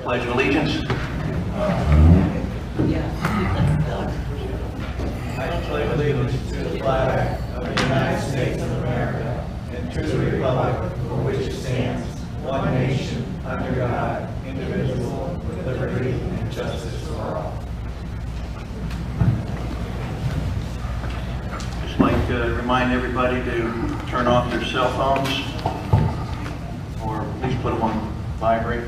Pledge of Allegiance. I pledge allegiance to the flag of the United States of America and to the republic for which it stands, one nation, under God, indivisible, with liberty and justice for all. Just like to remind everybody to turn off their cell phones, or at least put them on vibrate.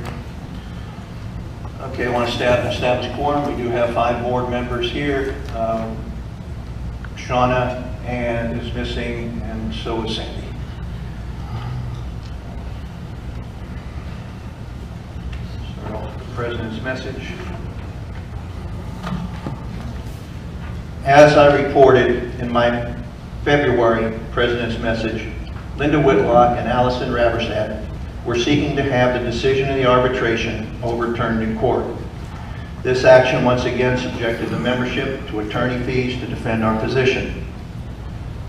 Okay, I want to establish quorum. We do have 5 board members here. Shauna and is missing, and so is Sandy. Start off with the President's message. As I reported in my February President's message, Linda Whitlock and Allison Raversad were seeking to have the decision of the arbitration overturned in court. This action once again subjected the membership to attorney fees to defend our position.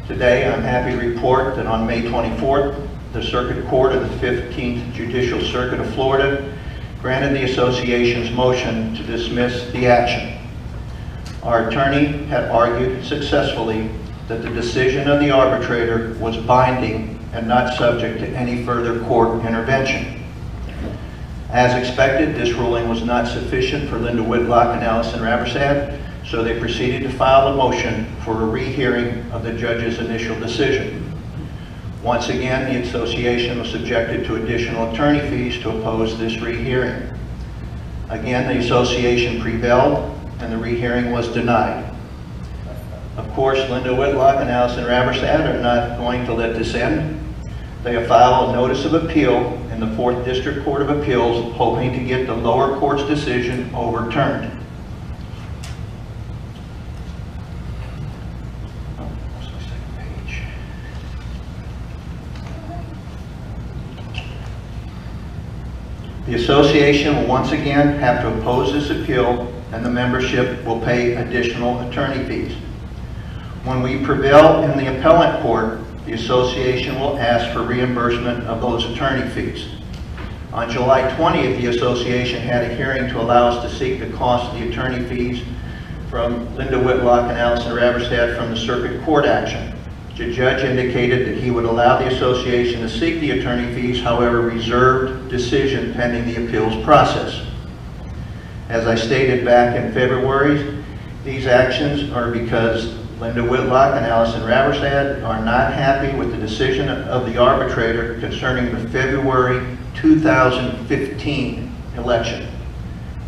Today, I'm happy to report that on May 24th, the Circuit Court of the 15th Judicial Circuit of Florida granted the association's motion to dismiss the action. Our attorney had argued successfully that the decision of the arbitrator was binding and not subject to any further court intervention. As expected, this ruling was not sufficient for Linda Whitlock and Allison Raversad, so they proceeded to file a motion for a rehearing of the judge's initial decision. Once again, the association was subjected to additional attorney fees to oppose this rehearing. Again, the association prevailed and the rehearing was denied. Of course, Linda Whitlock and Allison Raversad are not going to let this end. They have filed a notice of appeal in the 4th District Court of Appeals, hoping to get the lower court's decision overturned. The association will once again have to oppose this appeal, and the membership will pay additional attorney fees. When we prevail in the appellate court, the association will ask for reimbursement of those attorney fees. On July 20th, the association had a hearing to allow us to seek the cost of the attorney fees from Linda Whitlock and Allison Raversad from the circuit court action. The judge indicated that he would allow the association to seek the attorney fees, however, reserved decision pending the appeals process. As I stated back in February, these actions are because Linda Whitlock and Allison Raversad are not happy with the decision of the arbitrator concerning the February 2015 election,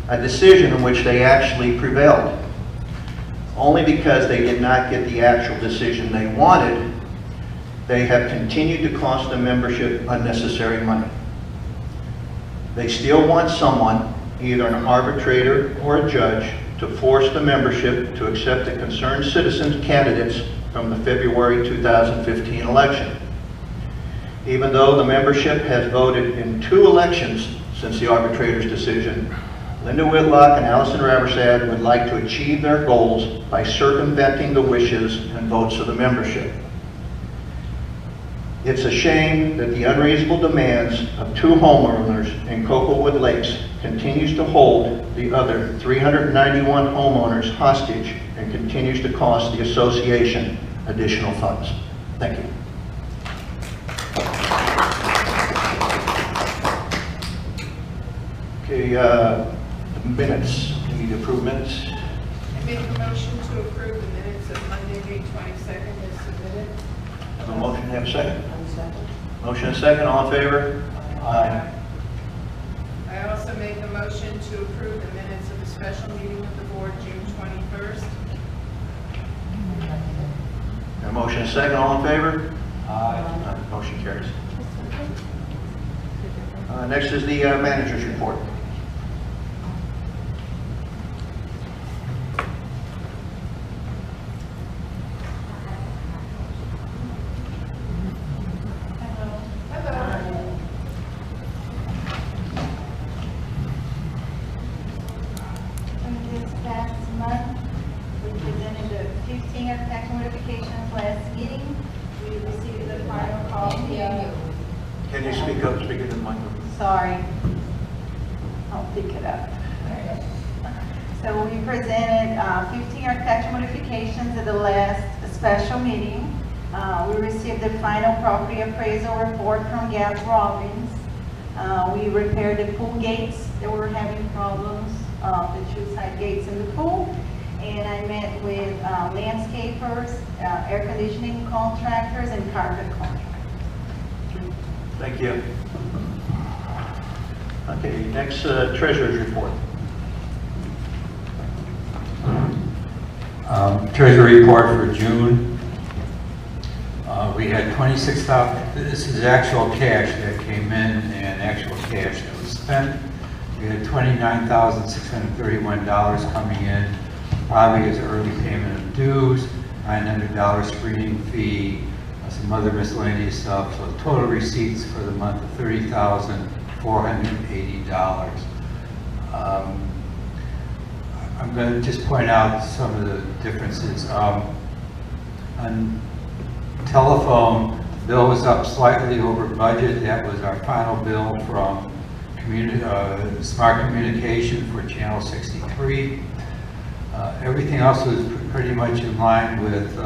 a decision in which they actually prevailed. Only because they did not get the actual decision they wanted, they have continued to cost the membership unnecessary money. They still want someone, either an arbitrator or a judge, to force the membership to accept the concerned citizens' candidates from the February 2015 election. Even though the membership has voted in 2 elections since the arbitrator's decision, Linda Whitlock and Allison Raversad would like to achieve their goals by circumventing the wishes and votes of the membership. It's a shame that the unreasonable demands of 2 homeowners in Cocowood Lakes continues to hold the other 391 homeowners hostage and continues to cost the association additional funds. Thank you. Okay, minutes. We need to approve minutes. I make a motion to approve the minutes of Monday, May 22nd as submitted. Have a motion, have a second. Motion and second, all in favor? Aye. I also make a motion to approve the minutes of the special meeting of the board, June 21st. Have a motion and second, all in favor? Aye. Motion carries. Next is the manager's report. Sorry. Oh. pick it up. So we presented 15-year catch modifications at the last special meeting. We received the final property appraisal report from Gab Robbins. We repaired the pool gates that were having problems, the two side gates in the pool. And I met with landscapers, air conditioning contractors, and carpet contractors. Thank you. Okay, next treasurer's report. Treasury report for June. We had 26,000, this is actual cash that came in and actual cash that was spent. We had $29,631 coming in, probably as early payment of dues, $900 screening fee, some other miscellaneous stuff. So total receipts for the month of $30,480. I'm going to just point out some of the differences. On telephone, bill was up slightly over budget. That was our final bill from Smart Communication for Channel 63. Everything else was pretty much in line with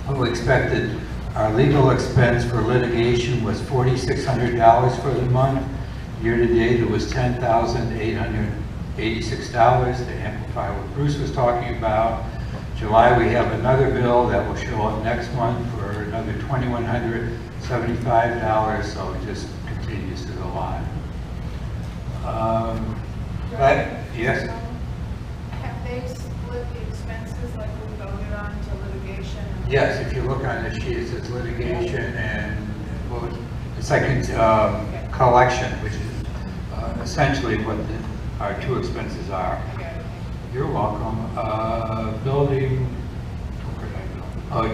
what we expected. Our legal expense for litigation was $4,600 for the month. Year to date, it was $10,886 to amplify what Bruce was talking about. July, we have another bill that will show up next month for another $2,175, so it just continues to go on. Yes? Have they split the expenses like we voted on to litigation? Yes, if you look on the sheet, it says litigation and, well, it's like collection, which is essentially what our two expenses are. You're welcome. Building,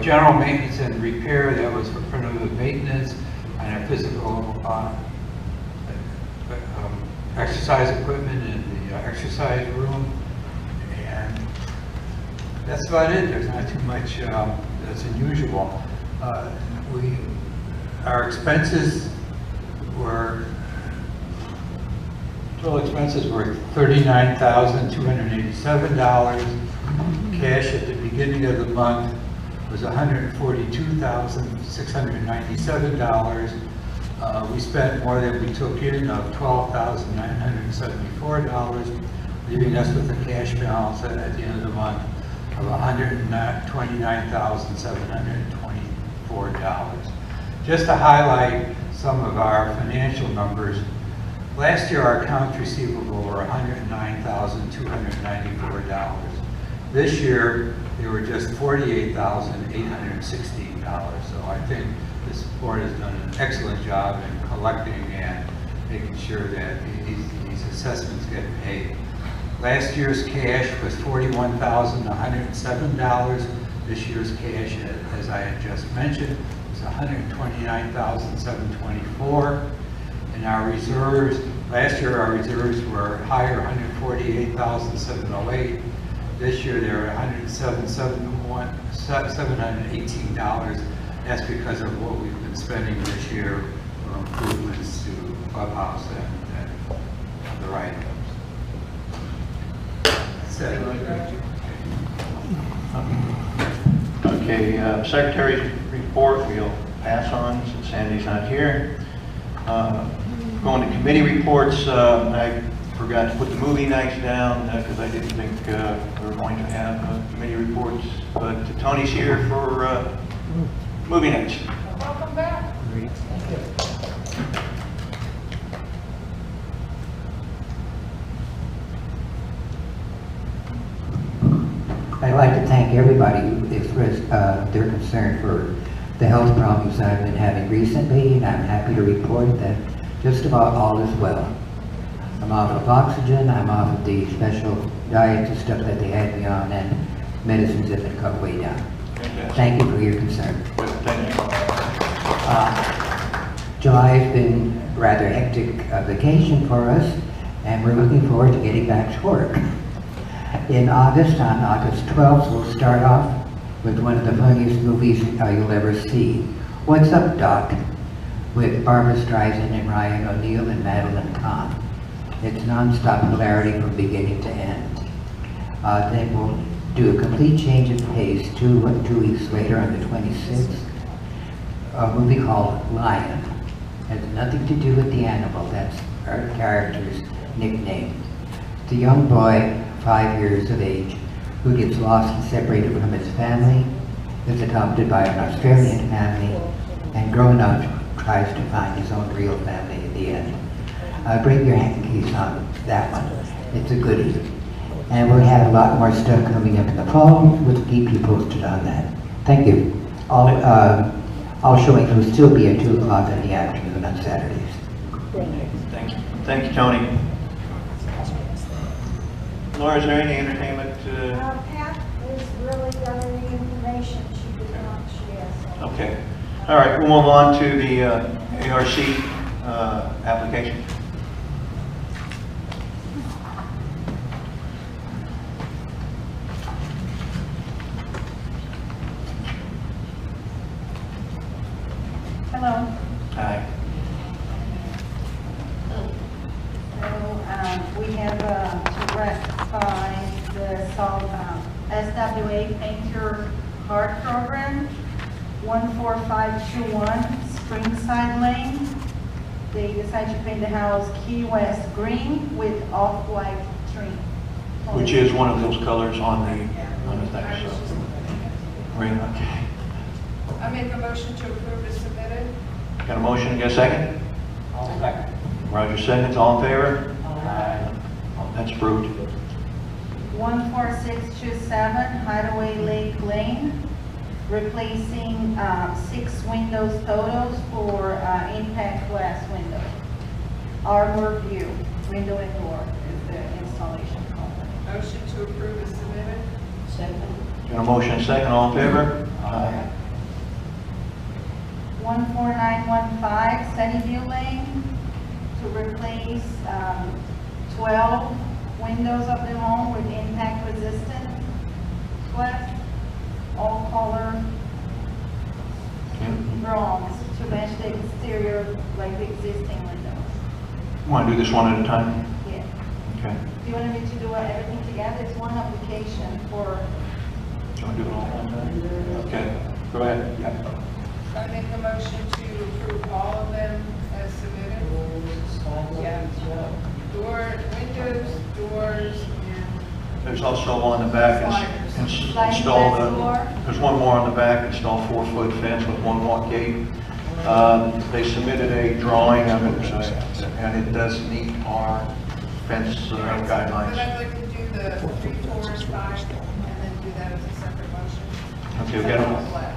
general maintenance and repair, that was for preventative maintenance, and our physical exercise equipment in the exercise room. And that's about it. There's not too much that's unusual. Our expenses were, total expenses were $39,287. Cash at the beginning of the month was $142,697. We spent more than we took in of $12,974, leaving us with a cash balance at the end of the month of $129,724. Just to highlight some of our financial numbers, last year our accounts receivable were $109,294. This year they were just $48,816. So I think this board has done an excellent job in collecting and making sure that these assessments get paid. Last year's cash was $41,107. This year's cash, as I had just mentioned, was $129,724. And our reserves, last year our reserves were higher, $148,708. This year they're $107,718. That's because of what we've been spending this year for improvements to clubhouse and other items. Okay, Secretary's report we'll pass on since Sandy's not here. Going to committee reports, I forgot to put the movie nights down because I didn't think we were going to have committee reports, but Tony's here for movie nights. Welcome back. I'd like to thank everybody who expressed their concern for the health problems I've been having recently, and I'm happy to report that just about all is well. I'm off of oxygen, I'm off of the special diets and stuff that they had me on, and medicines have been cut way down. Thank you for your concern. Thank you. July has been a rather hectic vacation for us, and we're looking forward to getting back to work. In August, on August 12th, we'll start off with one of the funniest movies you'll ever see, What's Up, Doc? With Barbara Streisand and Ryan O'Neal and Madeline Kahn. It's nonstop hilarity from beginning to end. Then we'll do a complete change of pace 2 weeks later on the 26th. A movie called Lion. Has nothing to do with the animal, that's our character's nickname. It's a young boy, 5 years of age, who gets lost and separated from his family, is adopted by an Australian family, and growing up tries to find his own real family at the end. Bring your hankies on that one. It's a goodie. And we'll have a lot more stuff coming up in the fall. We'll keep you posted on that. Thank you. All showings will still be at 2 o'clock in the afternoon on Saturdays. Thank you. Thank you, Tony. Laura, is there any entertainment? Pat has really got any information she did not share. So. Okay. All right, we'll move on to the ARC application. Hello. Hi. So, we have to ratify the SWA Painter Card Program, 14521 Springside Lane. They decided to paint the house Key West green with off-white trim. Which is one of those colors on the thing, so. Green, okay. I make a motion to approve as submitted. Got a motion, got a second? I'll second. Roger seconds, all in favor? That's approved. 14627 Hideaway Lake Lane, replacing 6 windows totals for impact glass windows. Arbor View, window and door is the installation company. Motion to approve as submitted. Got a motion, second, all in favor? Aye. 14915 Sunnyview Lane, to replace 12 windows of the home with impact resistant glass, all color bronze to match the exterior like the existing windows. Want to do this one at a time? Yeah. Okay. Do you want me to do everything together? It's one application for, Do you want to do it all at one time? Okay, go ahead. Yep. I make a motion to approve all of them as submitted. Yeah. Windows, doors, and There's also on the back, install there's one more on the back, install 4-foot fence with 1 gate. They submitted a drawing of it, and it does meet our fence But guidelines. I'd like to do the 3, 4, 5, and then do that as a separate motion.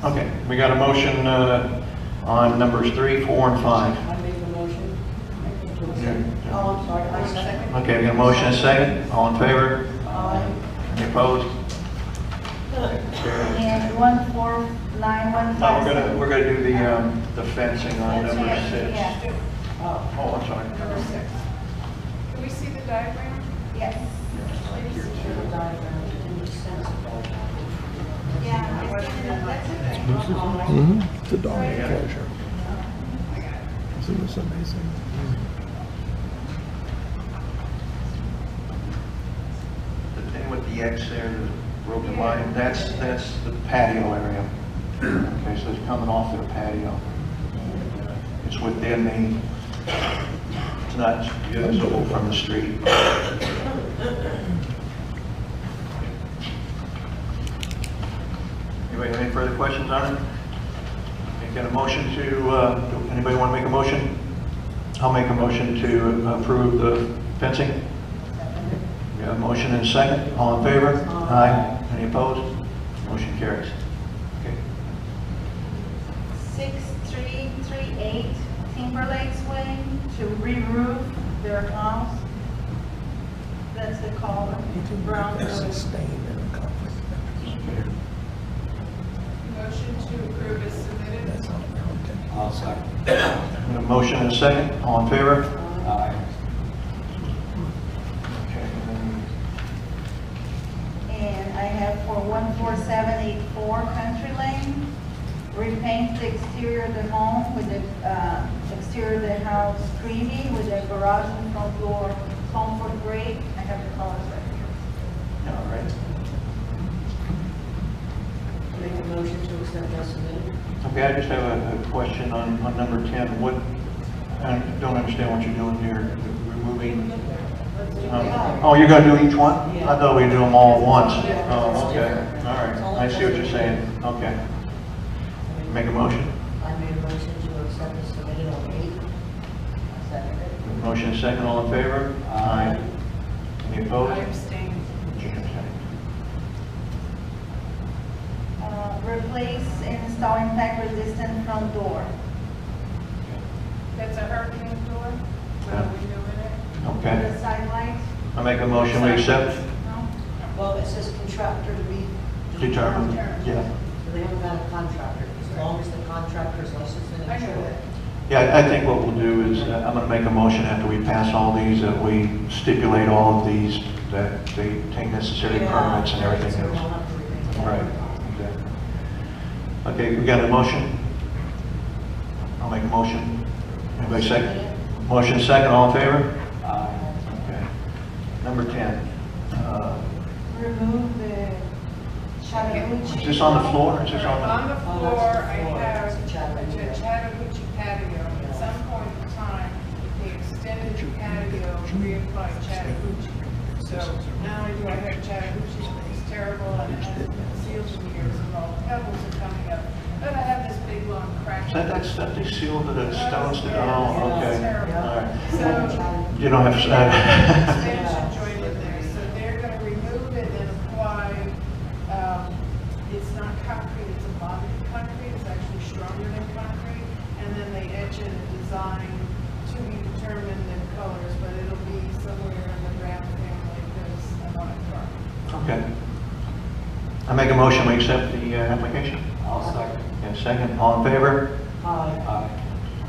Okay, we got a motion on numbers 3, 4, and 5. I made the motion. Oh, I'm sorry. I'm second. Okay, we got a motion and a second. All in favor? Any opposed? and 14915. No, we're gonna do the fencing on number 6. Yeah. Oh, I'm sorry. Number 6. Can we see the diagram? Yes. Yeah, that's okay. It's a dog enclosure. Isn't this amazing? The thing with the X there, the broken line, that's the patio area. Okay, so it's coming off the patio. It's within it's not visible from the street. Anybody have any further questions on it? Got a motion to, anybody want to make a motion? I'll make a motion to approve the fencing. We have a motion and a second. All in favor? Aye. Any opposed? Motion carries. Okay. 6338 Timberlake's Way to re-roof their house. That's the color, brown. There's a stain in the conflict. Motion to approve as submitted. That's not counted. I'll second. A motion and a second. All in favor? Aye. Okay. And I have for 14784 Country Lane, repaint the exterior of the home with the exterior of the house creamy with the garage and front door comfort gray. I have the colors right here. All right. Make a motion to accept as submitted. Okay, I just have a question on number 10. What, I don't understand what you're doing here, removing. Oh, you're going to do each one? I thought we'd do them all at once. Oh, okay. All right. I see what you're saying. Okay. Make a motion. I made a motion to accept as submitted on 8. I second it. Motion second, all in favor? Aye. Any opposed? I abstain. Jim abstained. Replace and install impact-resistant front door. That's a hurricane door, so Yeah. we doing it? Okay. The side lights. I make a motion, we accept. No? Well, it says contractor to be Determined. Yeah. So they haven't got a contractor, as long as the contractor's licensed and I know insured. that. Yeah, I think what we'll do is, I'm going to make a motion after we pass all these, that we stipulate all of these, that they take necessary permits and everything So we don't else. have to repeat that. Right, exactly. Okay, we got a motion? I'll make a motion. Anybody second? Motion second, all in favor? Okay. Number 10. Remove the Chattahoochee. Is this on the floor? Is this On on the Oh, floor, that's I the floor. have It's a a Chattahoochee. Chattahoochee patio. At some point in time, they extended the patio, reapplied Chattahoochee. So not only do I have Chattahoochee, it's terrible, and it hasn't been sealed in years, and all the pebbles are coming up. But I have this big long crack. Is that stuff they sealed with the stones? Yeah, Oh, okay. it's terrible. All right. So, You don't have to expansion joint in there, so they're gonna remove it and apply, it's not concrete, it's a bonded concrete, it's actually stronger than concrete, and then they etch it and design to be determined in colors, but it'll be somewhere in the brown family, because I want it dark. Okay. I make a motion, we accept the application. I'll second. And second, all in favor? Aye.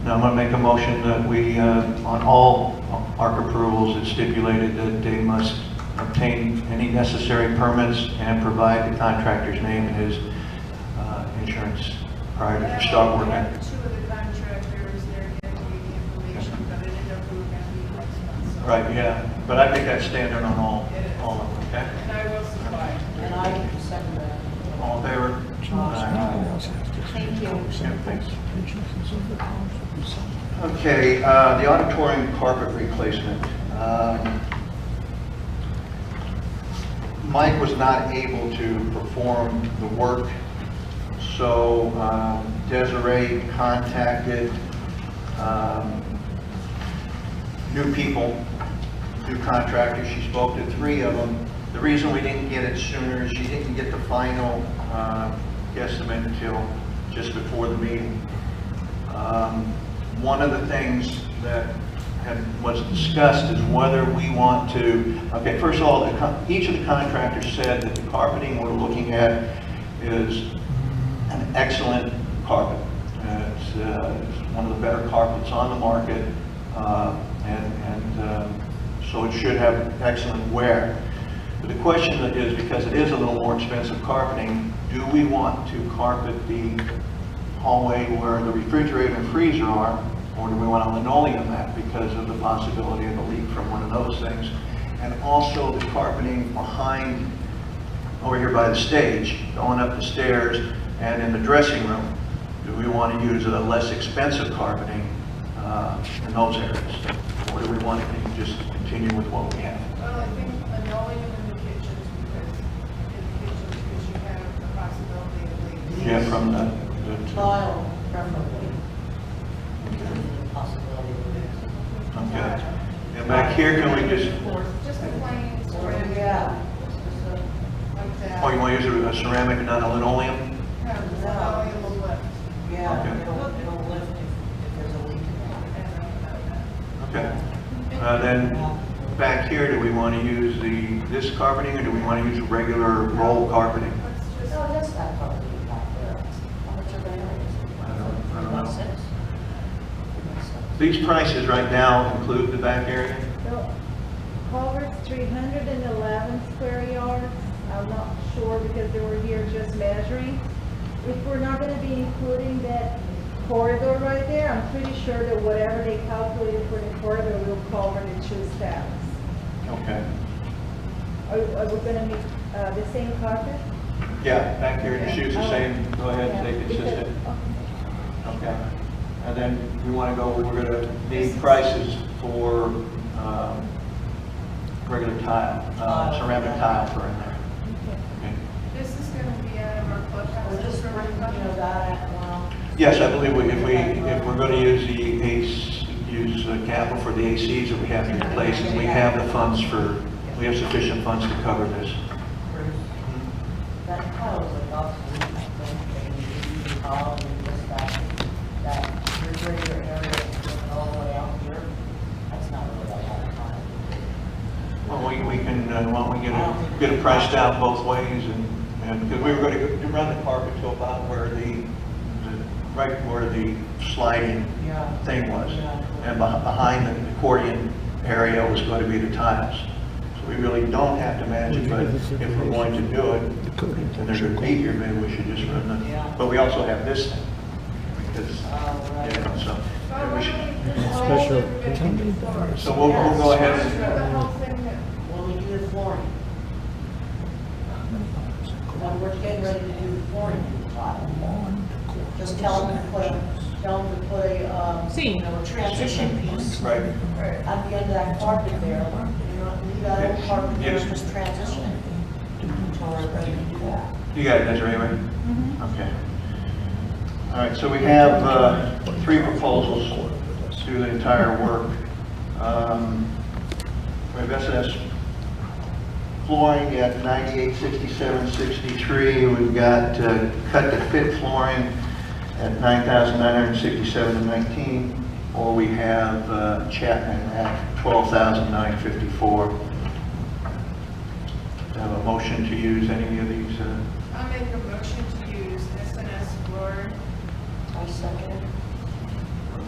Now, I'm going to make a motion that we, on all ARC approvals, it's stipulated that they must obtain any necessary permits and provide the contractor's name and his insurance prior to start working. Two of the contractors, they're getting me the information, but it ended up we were gonna be next month, so. Right, yeah, but I think that's standard on all It is. of them, okay? And I will supply it. And I second that. All in favor? Thank you. Yeah, thanks. Okay, the auditorium carpet replacement. Mike was not able to perform the work, so Desiree contacted new people, new contractors. She spoke to 3 of them. The reason we didn't get it sooner is she didn't get the final guesstimate until just before the meeting. One of the things that was discussed is whether we want to, okay, first of all, each of the contractors said that the carpeting we're looking at is an excellent carpet. It's one of the better carpets on the market, so it should have excellent wear. But the question is, because it is a little more expensive carpeting, do we want to carpet the hallway where the refrigerator and freezer are, or do we want to linoleum that because of the possibility of a leak from one of those things? And also the carpeting behind, over here by the stage, going up the stairs, and in the dressing room. Do we want to use a less expensive carpeting in those areas? Or do we want to just continue with what we have? Well, I think linoleum in the kitchens, because you have the possibility of leaks. Yeah, from the Tile, preferably. Because of the possibility of it. okay. And back here, can we just, Just a plain ceramic. Yeah. Like that. oh, you want to use a ceramic and not a linoleum? No, the linoleum will lift. Yeah, Okay. it'll lift if there's a leak in there. Okay. Then back here, do we want to use this carpeting, or do we want to use regular roll carpeting? Let's just, No, that's that probably back there. How much of an area is it? I don't know. About 6? These prices right now include the back area? No, Culver's 311 square yards. I'm not sure because they were here just measuring. If we're not going to be including that corridor right there, I'm pretty sure that whatever they calculated for the corridor will cover the 2 steps. Okay. Are we gonna make, the same carpet? Yeah, back here in your shoes, the same, go ahead, Yeah, stay consistent. because- Okay. And then we want to go, we're going to need prices for regular tile, ceramic tile for in there. Okay. This is gonna be out of our clubhouse. We're just, you know, that, well, Yes, I believe if we're going to use capital for the ACs that we have to replace, and we have the funds we have sufficient funds to cover this. that tile is like obsolete, I think, and you use tile and just that refrigerator area going all the way out here, that's not really that lot of tile. Well, we can, why don't we get it priced out both ways, and because we were going to run the carpet to about where right where the sliding Yeah. thing was. Yeah. And behind the accordion area was going to be the tiles. So we really don't have to match it, but if we're going to do it, and they're going to meet here, maybe we should just run the, Yeah. but we also have this thing. Because, Right. yeah, so, Well, we why should, don't we just all Special over the attendant. floor? so we'll go ahead Let's do the and, whole thing now. When we do the flooring, when we're getting ready to do the flooring tile, just tell them to put a, you know, a transition piece right, at the end of that carpet there, you know, leave that old carpet there, Yes. just transition it until we're ready to do that. you got it, Desiree, right? Okay. All right, so we have 3 proposals to do the entire work. We have S&S flooring at 9867.63. We've got cut to fit flooring at 9,967.19, or we have Chapman at 12,954. Have a motion to use any of these? I'll make a motion to use S&S flooring. I second it.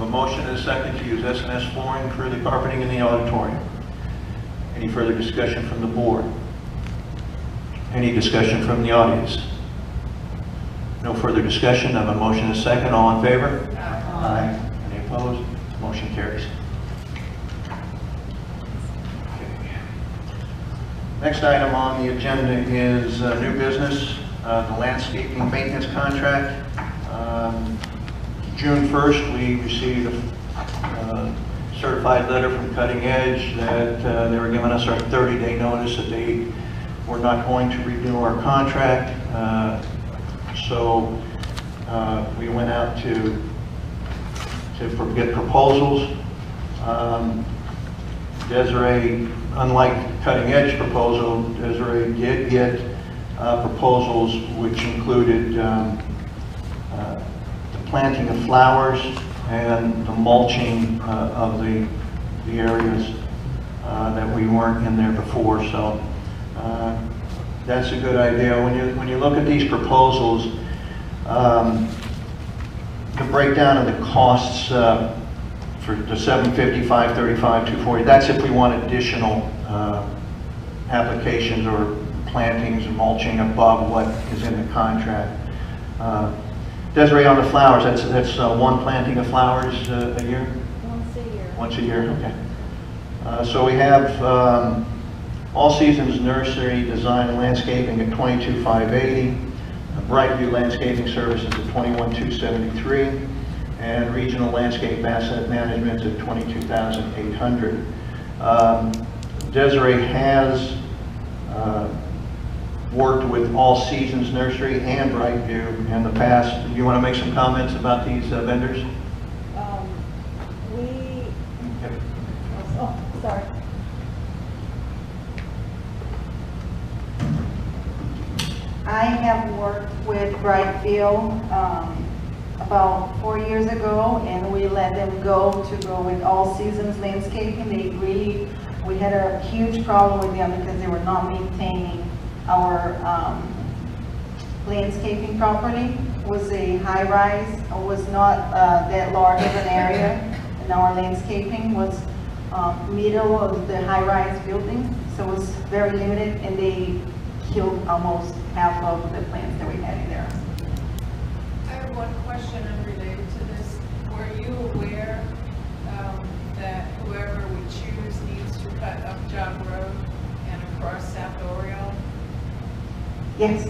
A motion and a second to use S&S flooring for the carpeting in the auditorium. Any further discussion from the board? Any discussion from the audience? No further discussion. I have a motion and a second. All in favor? Aye. Any opposed? Motion carries. Okay. Next item on the agenda is new business, the landscaping maintenance contract. June 1st, we received a certified letter from Cutting Edge that they were giving us our 30-day notice that they were not going to renew our contract. So we went out to get proposals. Desiree, unlike Cutting Edge proposal, Desiree did get proposals which included the planting of flowers and the mulching of the areas that we weren't in there before. So that's a good idea. When you look at these proposals, the breakdown of the costs for the 750, 535, 240, that's if we want additional applications or plantings and mulching above what is in the contract. Desiree, on the flowers, that's one planting of flowers a year? Once a year. Once a year, okay. So we have All Seasons Nursery Design and Landscaping at $22,580, Brightview Landscaping Services at $21,273, and Regional Landscape Asset Management at $22,800. Desiree has worked with All Seasons Nursery and Brightview in the past. Do you want to make some comments about these vendors? Oh, sorry. I have worked with Brightview about 4 years ago, and we let them go to go with All Seasons Landscaping. We had a huge problem with them because they were not maintaining our landscaping properly. It was a high rise, it was not that large of an area, and our landscaping was middle of the high rise building, so it was very limited, and they killed almost half of the plants that we had in there. I have one question unrelated to this. Were you aware that whoever we choose needs to cut up Job Road and across South Oriole? Yes.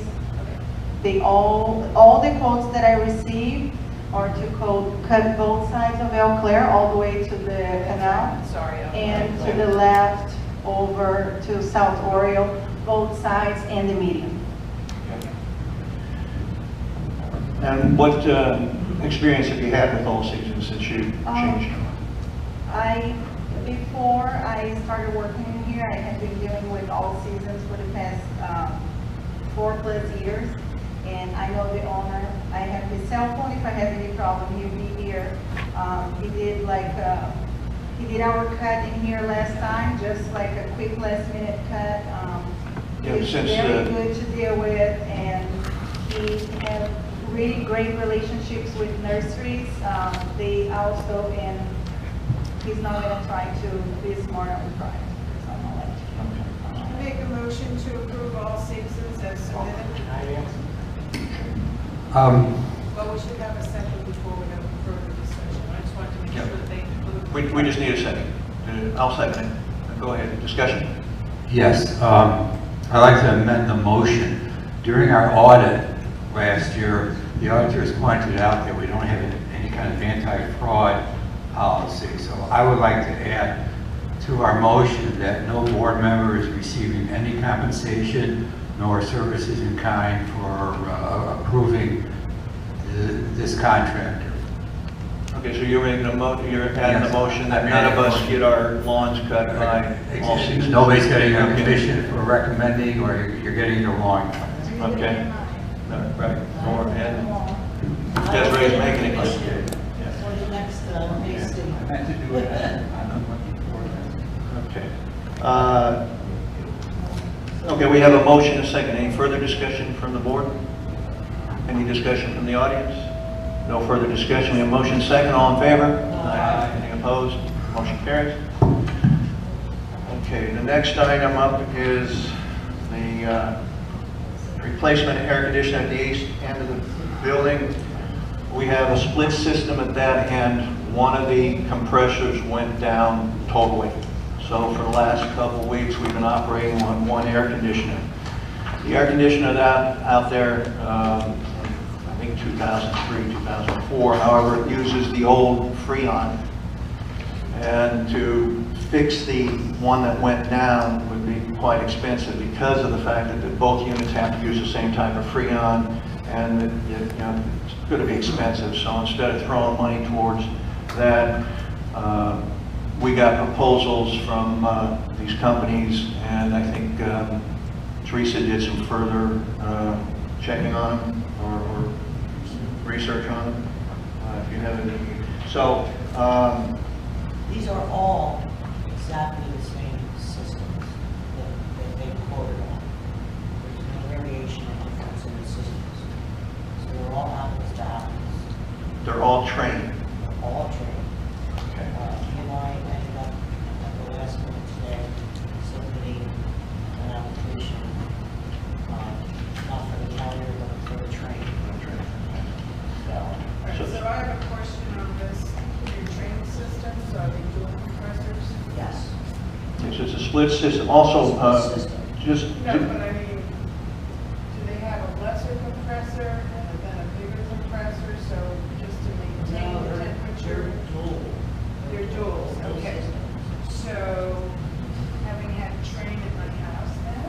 Okay. All the quotes that I received are to cut both sides of Eau Claire all the way to the canal, Sorry. and to the left over to South Oriole, both sides and the median. And what experience have you had with all seasons since you changed? Before I started working in here, I had been dealing with all seasons for the past 4+ years. And I know the owner. I have his cell phone. If I have any problem, he'll be here. He did our cut in here last time, just like a quick last-minute cut. He's very good to deal with, and he has really great relationships with nurseries. They also, and he's not going to try to be smart on the price. So I'm gonna let you. Make a motion to approve all seasons as submitted. Well, we should have a second before we have further discussion. I just wanted to make sure that they include. We just need a second. I'll second it. Go ahead. Discussion. Yes, I'd like to amend the motion. During our audit last year, the auditors pointed out that we don't have any kind of anti-fraud policy. So I would like to add to our motion that no board member is receiving any compensation nor services in kind for approving this contractor. Okay, so you're making you're adding the motion that none of us get our lawns cut by all seasons. Nobody's getting a commission for recommending, or you're getting your lawn cut. Okay. No, right. And Desiree's making it. For the next meeting. Okay. Okay, we have a motion and a second. Any further discussion from the board? Any discussion from the audience? No further discussion. We have a motion and a second. All in favor? Aye. Any opposed? Motion carries. Okay, the next item up is the replacement air conditioner at the east end of the building. We have a split system at that end. One of the compressors went down totally. So for the last couple of weeks, we've been operating on one air conditioner. The air conditioner out there, I think 2003, 2004, however, it uses the old Freon. And to fix the one that went down would be quite expensive because of the fact that both units have to use the same type of Freon, and it's going to be expensive. So instead of throwing money towards that, we got proposals from these companies, and I think Teresa did some further checking on them or research on them. If you have any, so These are all exactly the same systems that they quoted on. There's no variation or difference in the systems. So they're all apples to apples. they're all trained. They're all trained. Okay. He and I ended up at the last minute today submitting an application, not for the carrier, but for the train. So, So I have a question on this. Your training systems, are they dual compressors? yes. It's a split system. Also, just No, but I mean, do they have a lesser compressor and then a bigger compressor, so just to maintain the temperature? They're duals, okay. So, having had train at my house now,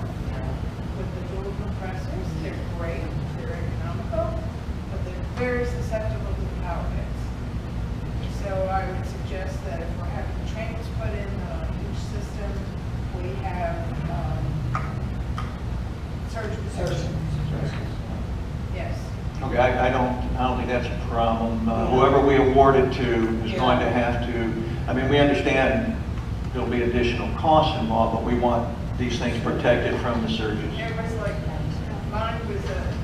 with the dual compressors, they're great, they're economical, but they're very susceptible to the power hits. So I would suggest that if we're having trains put in each system, we have surge. Yes. okay. I don't think that's a problem. Whoever we award it to is going to have to. I mean, we understand there'll be additional costs involved, but we want these things protected from the surges. Everybody's like, mine was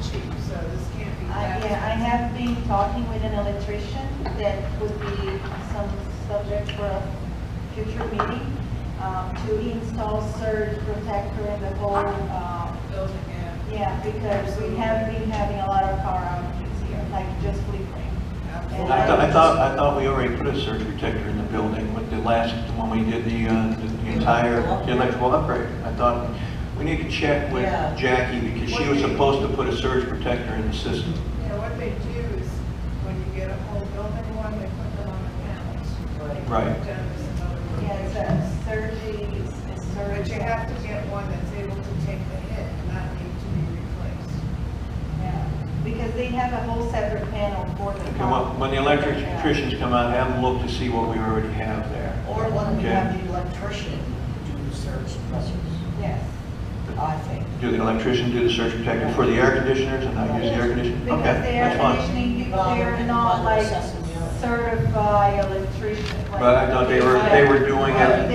cheap, so this can't be that. Yeah, I have been talking with an electrician that would be some subject for a future meeting to install surge protector in the whole Building, yeah, because we have been having a lot of power outages here, like just flickering. And I thought we already put a surge protector in the building with the last, when we did the entire electrical upgrade. I thought we need to check with Yeah. Jackie because she was supposed to put a surge protector in the system. You know, what they do is, when you get a whole building one, they put them on the panels. Right. They've done this in other Yeah, it's locations. a surgery, it's surgery. But you have to get one that's able to take the hit and not need to be replaced. Yeah, because they have a whole separate panel for the. Okay, well, when the electricians come out, have them look to see what we already have there. Or when we Okay. have the electrician do the surge suppressors, Yes, I think. Do the electrician do the surge protector for the air conditioners and not use the air conditioner? because Okay, the air that's fine. conditioning people, Well, they're and not by like assessing the other. certified electricians. like- But I thought they were doing But it.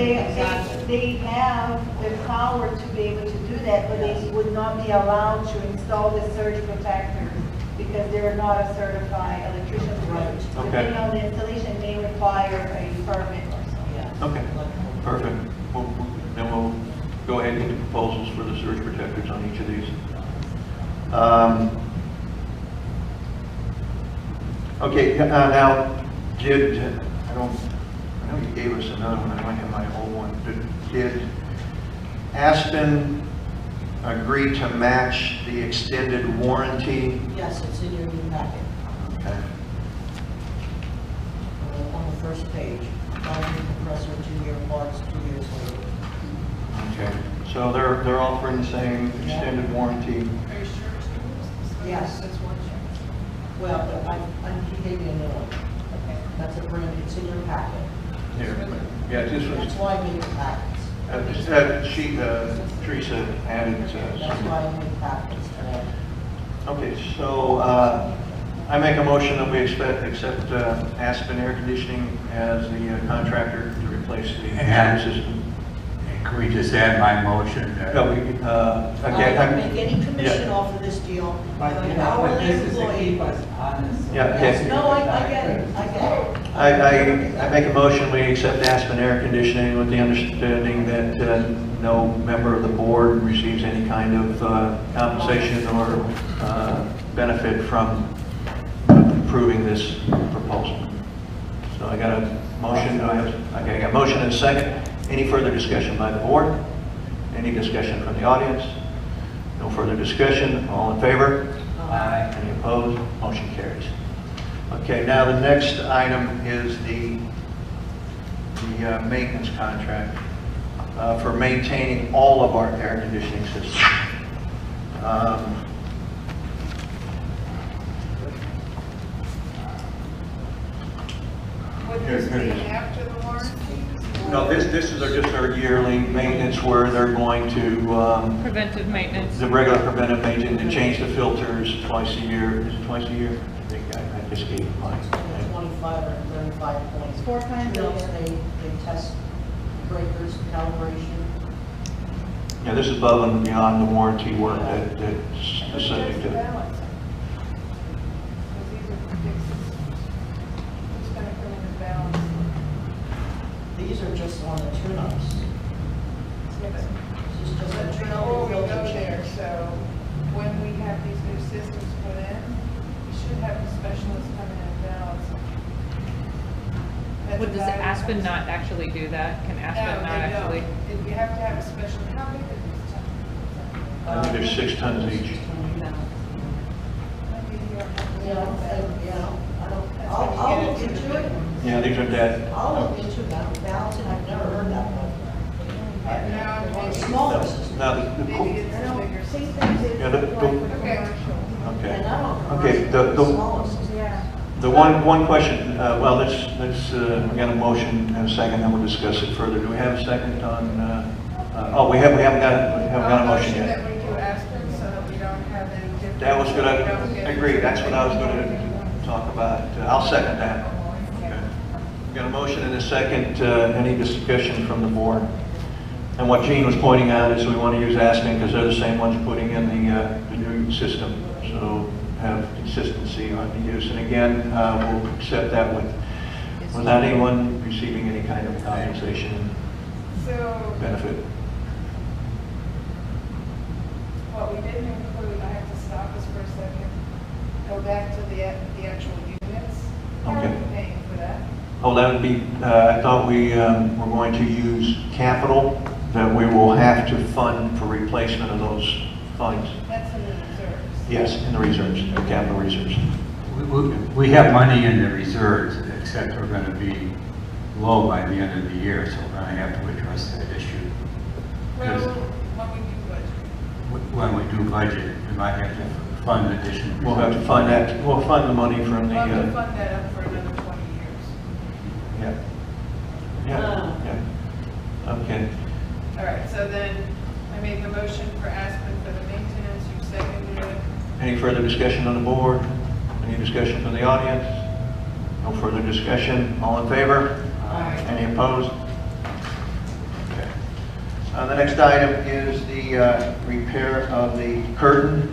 they have the power to be able to do that, but they would not be allowed to install the surge protectors because they're not a certified electrician. Right. Okay. Depending on the installation, may require a permit or something. Yeah. Okay, perfect. Then we'll go ahead and get the proposals for the surge protectors on each of these. Okay, now, I know you gave us another one, I might have my old one. Did Aspen agree to match the extended warranty? Yes, it's in your new packet, Okay. on the first page. Battery compressor, 2-year parts, 2 years later. Okay, so they're offering the same extended warranty. Are you sure it's yours? Yes. It's one check. Well, he gave me a new one. Okay. That's a brand, it's in your packet. Here, yeah, this That's was, why I made the packets. Teresa added That's some. why I made packets today. Okay, so I make a motion that we accept Aspen Air Conditioning as the contractor to replace the And- system. Can we just add my motion? No, we, I again, don't make any commission yeah. off of this deal. But I'm you an know, but hourly this is to employee. keep us honest. Yeah, Yes, okay. no, I get it, I get it. I make a motion, we accept Aspen Air Conditioning with the understanding that no member of the board receives any kind of compensation or benefit from approving this proposal. So I got a motion, I got a motion and a second. Any further discussion by the board? Any discussion from the audience? No further discussion, all in favor? Aye. Any opposed? Motion carries. Okay, now the next item is the maintenance contract for maintaining all of our air conditioning systems. Would Here, this here it be is. after the warranty? No, this is just our yearly maintenance where they're going to, Preventive maintenance. the regular preventive maintenance, to change the filters twice a year. Is it twice a year? I think I just gave mine. 25 or 35 points. 4 times a You know, year. they test breakers, calibration. Yeah, this is above and beyond the warranty work that's What's specific the to. balance? Because these are fixed systems. Who's going to come in and balance? These are just on the tune-ups. Yeah, but- This is just a But tune-up before and we filter go there, change. so when we have these new systems put in, we should have the specialists come in and balance them. That's Does what I- Aspen not actually do that? Can Aspen No, not they actually? don't. You have to have a special, how big is this tank? I think there's 6 tons each. Yeah, I don't, That's I'll when you look get into into it. Yeah, these are dead. I'll look into that balancing, I've never heard that one. Now, On maybe, smaller systems. Now, maybe it's I the don't bigger think system. that is Yeah, like the- for Okay. commercial. Okay. And I don't Okay, commercial, the smallest systems. Yeah. The one question, well, we got a motion and a second, then we'll discuss it further. Do we have a second on, we haven't got a motion That yet. we do Aspen so that we don't have any different. That was good, we I don't get- agree, that's what I was going to talk about. I'll second that. Okay. We got a motion and a second, any discussion from the board? And what Gene was pointing out is we want to use Aspen because they're the same ones putting in the new system. So have consistency on the use. And again, we'll accept that without anyone receiving any kind of compensation So, benefit. what we didn't include, I have to stop us for a second, go back to the actual units. Oh, that would be, I thought we were going to use capital, that we will have to fund for replacement of those funds. That's in the reserves. Yes, in the reserves, the capital reserves. We have money in the reserves, except we're going to be low by the end of the year, so we're going to have to address that issue. Well, Because when we do budget. when we do budget, we might have to fund additional. We'll have to fund that, we'll fund the money from the, We'll have to fund that up for another 20 years. yeah. Yeah. Okay. All right, so then I made the motion for Aspen for the maintenance, you seconded it. Any further discussion on the board? Any discussion from the audience? No further discussion. All in favor? Aye. Any opposed? Okay. The next item is the repair of the curtain.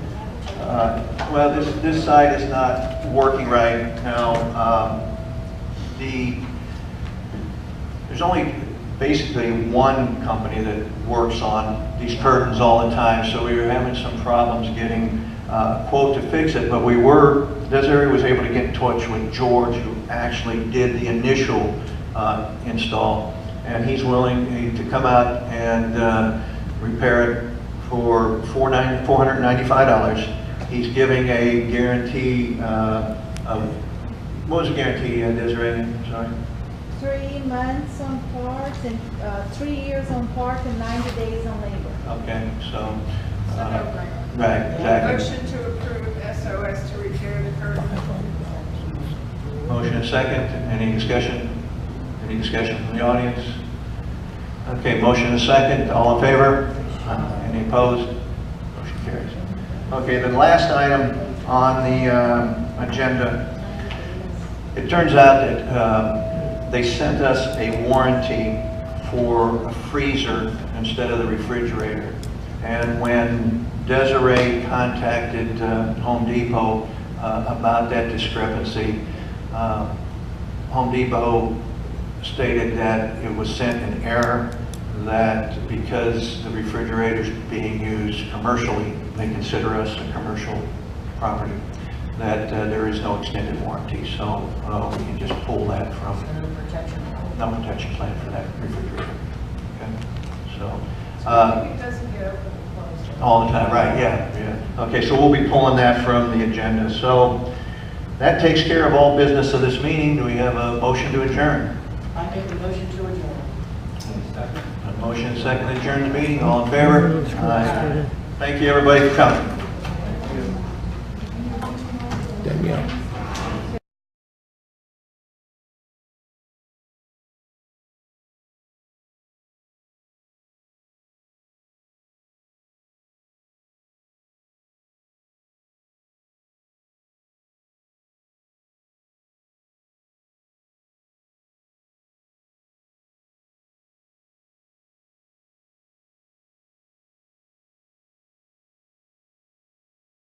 Well, this side is not working right now. There's only basically one company that works on these curtains all the time, so we were having some problems getting a quote to fix it, but Desiree was able to get in touch with George, who actually did the initial install, and he's willing to come out and repair it for $495. He's giving a guarantee of, what was the guarantee, Desiree? Sorry. 3 months on parts and 3 years on parts and 90 days on labor. Okay, so. It's a no-brainer. Right, exactly. Motion to approve SOS to repair the curtain. Motion and second. Any discussion? Any discussion from the audience? Okay, motion and second. All in favor? Any opposed? Motion carries. Okay, the last item on the agenda. It turns out that they sent us a warranty for a freezer instead of the refrigerator. And when Desiree contacted Home Depot about that discrepancy, Home Depot stated that it was sent in error, that because the refrigerator's being used commercially, they consider us a commercial property, that there is no extended warranty, so we can just pull that from no protection plan for that refrigerator. Okay, so It doesn't get open and closed. all the time, right? Yeah. Okay, so we'll be pulling that from the agenda. So that takes care of all business of this meeting. Do we have a motion to adjourn? I make a motion to adjourn. A motion second to adjourn the meeting. All in favor? Aye. Thank you, everybody, for coming.